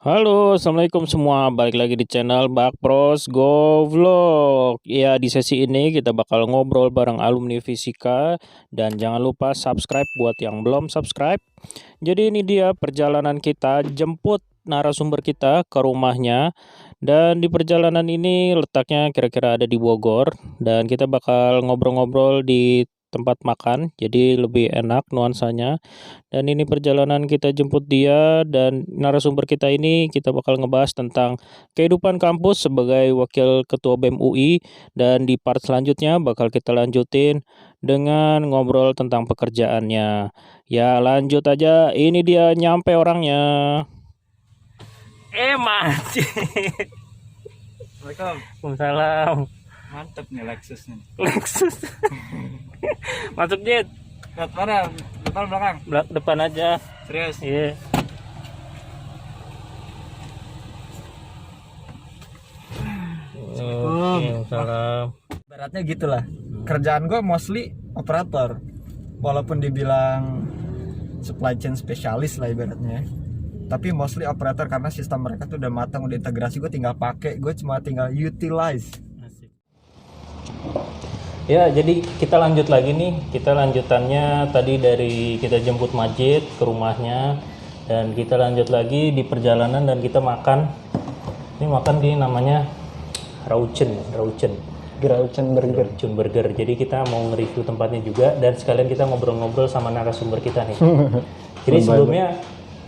Halo, assalamualaikum semua. Balik lagi di channel Bakpros Go Vlog. Ya, di sesi ini kita bakal ngobrol bareng alumni fisika dan jangan lupa subscribe buat yang belum subscribe. Jadi ini dia perjalanan kita jemput narasumber kita ke rumahnya, dan di perjalanan ini letaknya kira-kira ada di Bogor, dan kita bakal ngobrol-ngobrol di tempat makan, jadi lebih enak nuansanya. Dan ini perjalanan kita jemput dia, dan narasumber kita ini kita bakal ngebahas tentang kehidupan kampus sebagai wakil ketua BEM UI, dan di part selanjutnya bakal kita lanjutin dengan ngobrol tentang pekerjaannya. Ya lanjut aja, ini dia nyampe orangnya. Mati. Assalamualaikum. Waalaikumsalam. Mantep nih Lexus nih. Lexus. Masuk Jet. Lihat mana? Depan belakang? Depan aja. Serius? Iya. Waalaikumsalam. Beratnya gitulah. Kerjaan gue mostly operator. Walaupun dibilang supply chain spesialis lah ibaratnya. Tapi mostly operator karena sistem mereka tuh udah matang, udah integrasi. Gue tinggal pakai, gue cuma tinggal utilize. Ya, jadi kita lanjut lagi nih. Kita lanjutannya tadi dari kita jemput Majid ke rumahnya, dan kita lanjut lagi di perjalanan dan kita makan. Ini makan di namanya Rauchen Burger. Burger. Jadi kita mau nge-review tempatnya juga, dan sekalian kita ngobrol-ngobrol sama narasumber kita nih. Jadi sebelumnya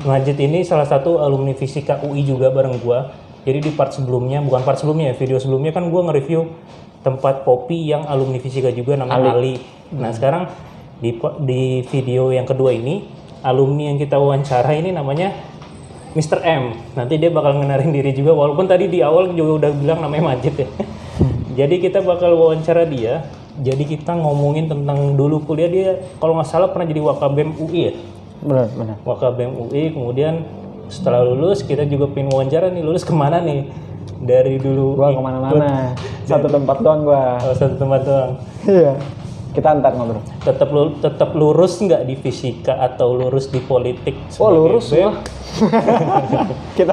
Majid ini salah satu alumni fisika UI juga bareng gua. Jadi di part sebelumnya, bukan part sebelumnya ya, video sebelumnya kan gua nge-review tempat kopi yang alumni fisika juga namanya Ali. Nah sekarang di video yang kedua ini, alumni yang kita wawancara ini namanya Mr. M. Nanti dia bakal ngenalin diri juga, walaupun tadi di awal juga udah bilang namanya Majid ya. Jadi kita bakal wawancara dia. Jadi kita ngomongin tentang dulu kuliah dia, kalau nggak salah pernah jadi Wakabem UI ya. Benar. Wakabem UI, kemudian setelah lulus kita juga pengen wawancara nih, lulus kemana nih? Dari dulu Gua kemana-mana. Satu tempat doang gua. Oh, satu tempat doang. Iya. Kita ntar ngobrol. Tetap lurus nggak di fisika atau lurus di politik? Oh lurus BEM? ya.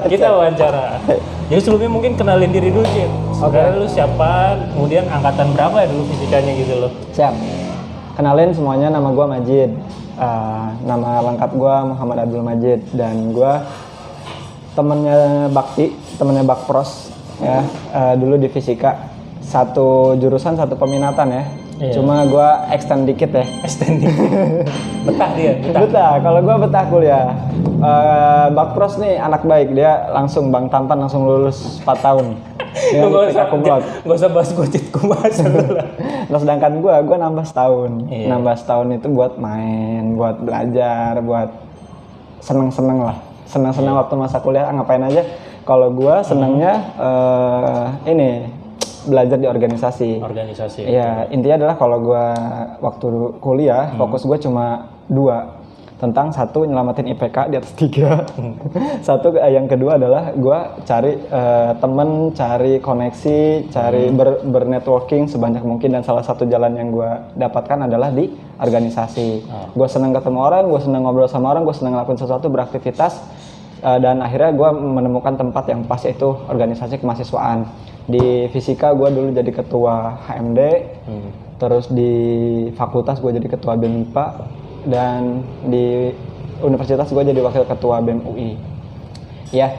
kita Wawancara. Jadi sebelumnya mungkin kenalin diri dulu Cip. Sebenarnya lu siapa? Kemudian angkatan berapa ya dulu fisikanya gitu loh? Siap. Kenalin semuanya, nama gua Majid. Nama lengkap gua Muhammad Abdul Majid, dan gua temennya Bakti, temennya Bakpros ya. Dulu di fisika satu jurusan satu peminatan ya. Iya. Cuma gua extend dikit ya. Extending. Betah dia. Betah. Kalau gua betah kuliah. Bakpros nih anak baik, dia langsung Bang Tampan langsung lulus 4 tahun. Dia Gak usah bahas gocit, gue bahas dulu lah. Nah sedangkan gua nambah setahun. Iya. Nambah setahun itu buat main, buat belajar, buat seneng-seneng lah. Seneng-seneng waktu masa kuliah ngapain aja. Kalau gua senengnya ini belajar di organisasi. Ya intinya adalah kalau gua waktu kuliah fokus gua cuma 2, tentang satu nyelamatin IPK di atas 3. Satu yang kedua adalah gua cari temen, cari koneksi, cari bernetworking sebanyak mungkin, dan salah satu jalan yang gua dapatkan adalah di organisasi. Gua seneng ketemu orang, gua seneng ngobrol sama orang, gua seneng ngelakuin sesuatu, beraktivitas. Dan akhirnya gue menemukan tempat yang pas, yaitu organisasi kemahasiswaan. Di fisika gue dulu jadi ketua HMD, terus di fakultas gue jadi ketua BEM IPA, dan di universitas gue jadi wakil ketua BEM UI. Ya,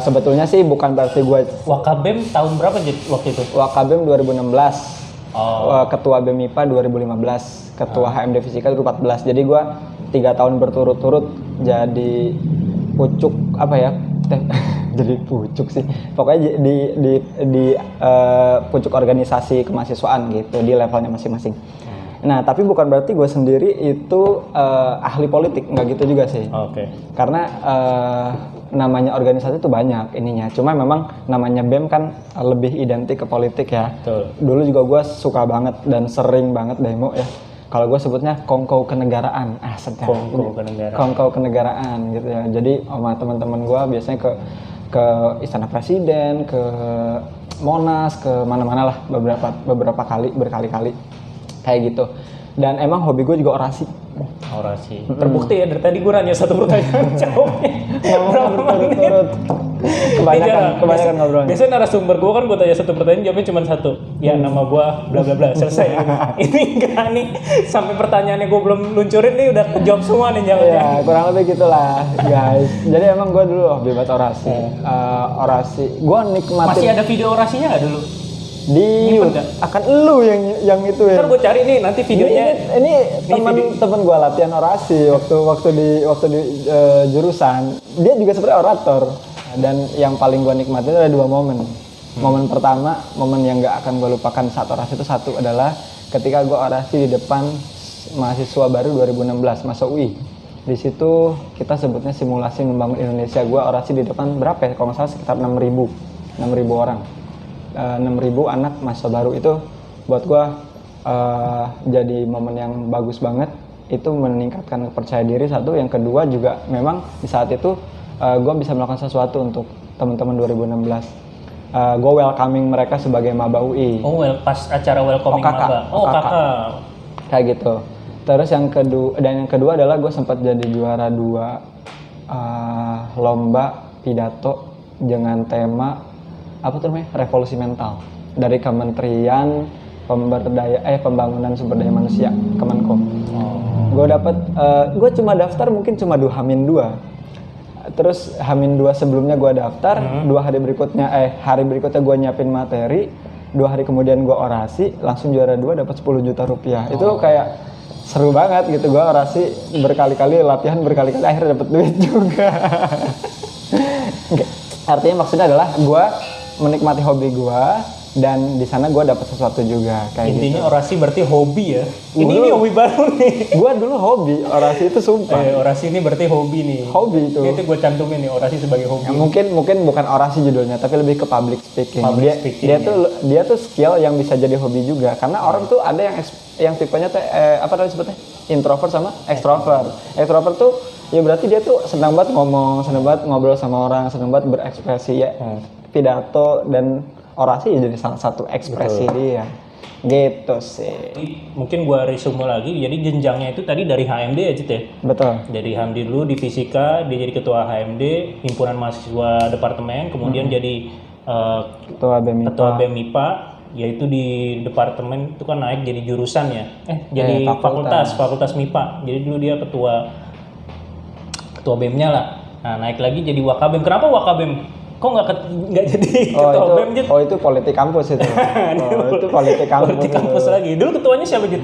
sebetulnya sih bukan berarti gue... Wakabem tahun berapa waktu itu? Wakabem 2016, ketua BEM IPA 2015, ketua HMD fisika 2014. Jadi gue 3 tahun berturut-turut jadi pucuk apa ya, jadi pucuk sih pokoknya di pucuk organisasi kemahasiswaan gitu di levelnya masing-masing. Nah tapi bukan berarti gue sendiri itu ahli politik, nggak gitu juga sih. Karena namanya organisasi itu banyak ininya, cuma memang namanya BEM kan lebih identik ke politik ya. Betul. Dulu juga gue suka banget dan sering banget demo ya. Kalau gue sebutnya kongko kenegaraan, kongko kenegaraan gitu ya. Jadi sama teman-teman gue biasanya ke Istana Presiden, ke Monas, ke mana-mana lah berkali-kali kayak gitu. Dan emang hobi gue juga orasi. Orasi. Terbukti ya dari tadi gue nanya satu pertanyaan jawabnya. Ngomong berturut-turut. Kebanyakan ngobrolnya. Biasanya narasumber gue kan gue tanya satu pertanyaan jawabnya cuma satu. Ya nama gue bla bla bla selesai. Ini enggak nih sampai pertanyaannya gue belum luncurin nih udah jawab semua nih jawabnya. Ya kurang lebih gitulah guys. Jadi emang gue dulu hobi banget orasi. Orasi. Gue nikmatin. Masih ada video orasinya nggak dulu? Di akan lu yang itu ya. Ntar gue cari nih nanti videonya. Ini teman gue latihan orasi waktu di jurusan. Dia juga sebenarnya orator. Dan yang paling gue nikmatin ada 2 momen. Momen pertama, momen yang gak akan gue lupakan saat orasi itu satu adalah ketika gue orasi di depan mahasiswa baru 2016 masuk UI. Di situ kita sebutnya simulasi membangun Indonesia. Gue orasi di depan berapa ya? Kalau nggak salah sekitar 6.000 orang. 6.000 anak mahasiswa baru itu buat gue jadi momen yang bagus banget. Itu meningkatkan kepercayaan diri satu. Yang kedua juga memang di saat itu gue bisa melakukan sesuatu untuk teman-teman 2016. Gue welcoming mereka sebagai maba UI. Oh, pas acara welcoming maba. Oh, kakak. Kayak gitu. Terus yang kedua adalah gue sempat jadi juara 2 lomba pidato dengan tema apa tuh namanya? Revolusi mental dari Kementerian Pembangunan Sumber Daya Manusia Kemenko. Gue cuma daftar mungkin cuma H-2. Terus H-2 sebelumnya gue daftar, hari berikutnya gue nyiapin materi, 2 hari kemudian gue orasi, langsung juara 2 dapat 10 juta rupiah. Itu kayak seru banget gitu, gue orasi berkali-kali, latihan berkali-kali, akhirnya dapat duit juga. Artinya maksudnya adalah gue menikmati hobi gue dan di sana gue dapat sesuatu juga kayak intinya gitu. Orasi berarti hobi ya. Ini hobi baru nih. Gue dulu hobi orasi itu sumpah. Orasi ini berarti hobi nih. Hobi itu. Ini gue cantumin nih orasi sebagai hobi. Ya, mungkin bukan orasi judulnya tapi lebih ke public speaking. Dia tuh skill yang bisa jadi hobi juga karena orang tuh ada yang tipenya tuh apa namanya sebutnya introvert sama extrovert. Extrovert tuh ya berarti dia tuh senang banget ngomong, senang banget ngobrol sama orang, senang banget berekspresi ya. Pidato dan orasi jadi salah satu ekspresi dia. Gitu sih. Mungkin gua resume lagi. Jadi jenjangnya itu tadi dari HMD ya, Cit ya? Betul. Dari HMD dulu di fisika, dia jadi ketua HMD, himpunan mahasiswa departemen, kemudian jadi ketua BEM IPA, yaitu di departemen itu kan naik jadi jurusan ya. Jadi fakultas MIPA. Jadi dulu dia ketua BEM-nya lah. Nah, naik lagi jadi Wakabem. Kenapa Wakabem? Kok nggak jadi ketua BEM, Jit? Oh, itu politik kampus itu. Itu politik kampus. Politik kampus lagi. Dulu ketuanya siapa, Jit?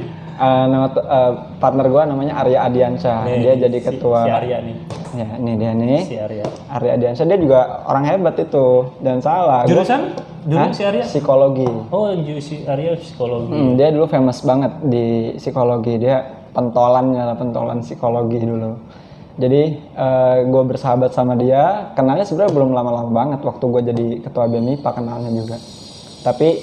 Partner gue namanya Arya Adiansyah. Dia jadi ketua. Si Arya nih. Ya, ini dia nih. Si Arya. Arya Adiansyah dia juga orang hebat itu. Dan salah. Jurusan? Si Arya? Psikologi. Oh, si Arya psikologi. Dia dulu famous banget di psikologi. Dia pentolan psikologi dulu. Jadi gue bersahabat sama dia, kenalnya sebenarnya belum lama-lama banget waktu gue jadi ketua BEM IPA kenalnya juga. Tapi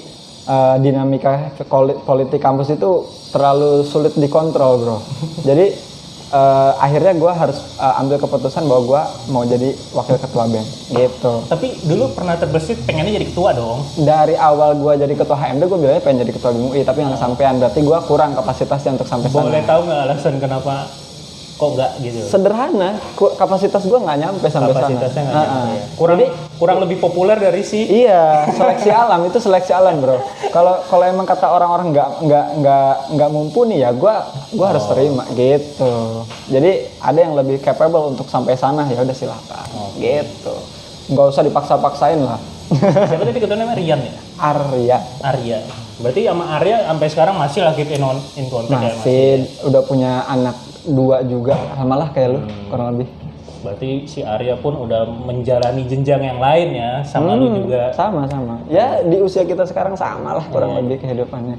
dinamika politik kampus itu terlalu sulit dikontrol bro. Jadi akhirnya gue harus ambil keputusan bahwa gue mau jadi wakil ketua BEM gitu. Tapi dulu pernah terbesit pengennya jadi ketua dong? Dari awal gue jadi ketua HMD gue bilangnya pengen jadi ketua BEM UI, tapi nggak sampean, berarti gue kurang kapasitasnya untuk sampai sana. Boleh tahu nggak alasan kenapa? Kok nggak gitu? Sederhana, kapasitas gue nggak nyampe sampai sana. Kapasitasnya nggak nyampe ya? Kurang lebih populer dari si. Iya, seleksi alam bro. Kalau emang kata orang-orang nggak mumpuni ya, gue harus terima gitu. Jadi ada yang lebih capable untuk sampai sana, ya udah silakan. Gitu. Nggak usah dipaksa-paksain lah. Siapa tadi ketuanya namanya Rian ya? Arya. Berarti sama Arya sampai sekarang masih lah keep in contact ya? Masih, udah punya anak 2 juga, sama lah kayak lu, kurang lebih. Berarti si Arya pun udah menjalani jenjang yang lain ya, sama lu juga. Sama. Ya di usia kita sekarang sama lah kurang lebih kehidupannya.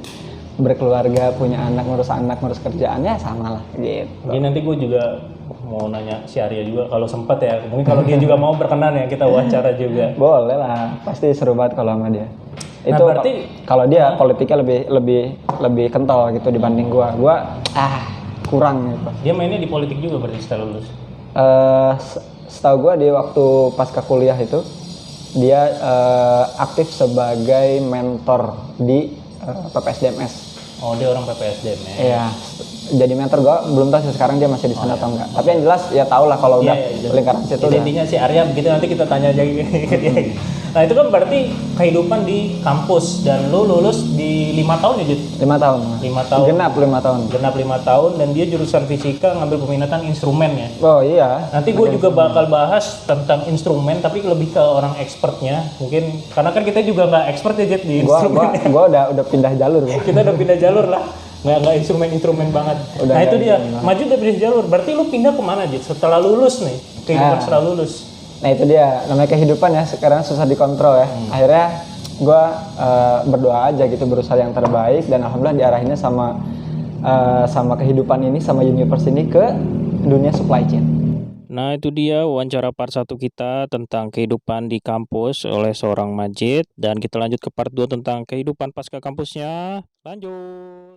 Berkeluarga, punya anak, ngurus kerjaannya sama lah gitu. Mungkin nanti gue juga mau nanya si Arya juga kalau sempat ya. Mungkin kalau dia juga mau berkenan ya kita wawancara juga. Boleh lah, pasti seru banget kalau sama dia. Nah, itu berarti kalau dia politiknya lebih kental gitu dibanding gua kurang gitu. Dia mainnya di politik juga berarti setelah lulus? Setahu gue dia waktu pasca kuliah itu dia aktif sebagai mentor di PPSDMS. Oh, dia orang PPSDM ya. Iya, jadi mentor gue belum tahu sih sekarang dia masih di sana atau enggak. Tapi yang jelas ya tau lah kalau udah lingkaran situ Jadi udah. intinya si Arya begitu, nanti kita tanya aja ke dia. Nah itu kan berarti kehidupan di kampus, dan lu lulus di 5 tahun ya Jud? 5 tahun. 5 tahun. Genap 5 tahun. Genap 5 tahun, dan dia jurusan fisika ngambil peminatan instrumen ya. Oh iya. Nanti gue juga bakal bahas tentang instrumen, tapi lebih ke orang expertnya mungkin, karena kan kita juga nggak expert ya Jet di instrumen. Gua udah pindah jalur. Kita udah pindah jalur lah, nggak instrumen banget. Udah Nah itu nggak dia, maju udah pindah jalur. Berarti lu pindah kemana Jet setelah lulus nih, kehidupan setelah lulus? Nah itu dia, namanya kehidupan ya, sekarang susah dikontrol ya. Akhirnya gue berdoa aja gitu, berusaha yang terbaik, dan alhamdulillah diarahinnya sama kehidupan ini, sama universe ini ke dunia supply chain. Nah itu dia wawancara part 1 kita tentang kehidupan di kampus oleh seorang Majid, dan kita lanjut ke part 2 tentang kehidupan pasca kampusnya. Lanjut.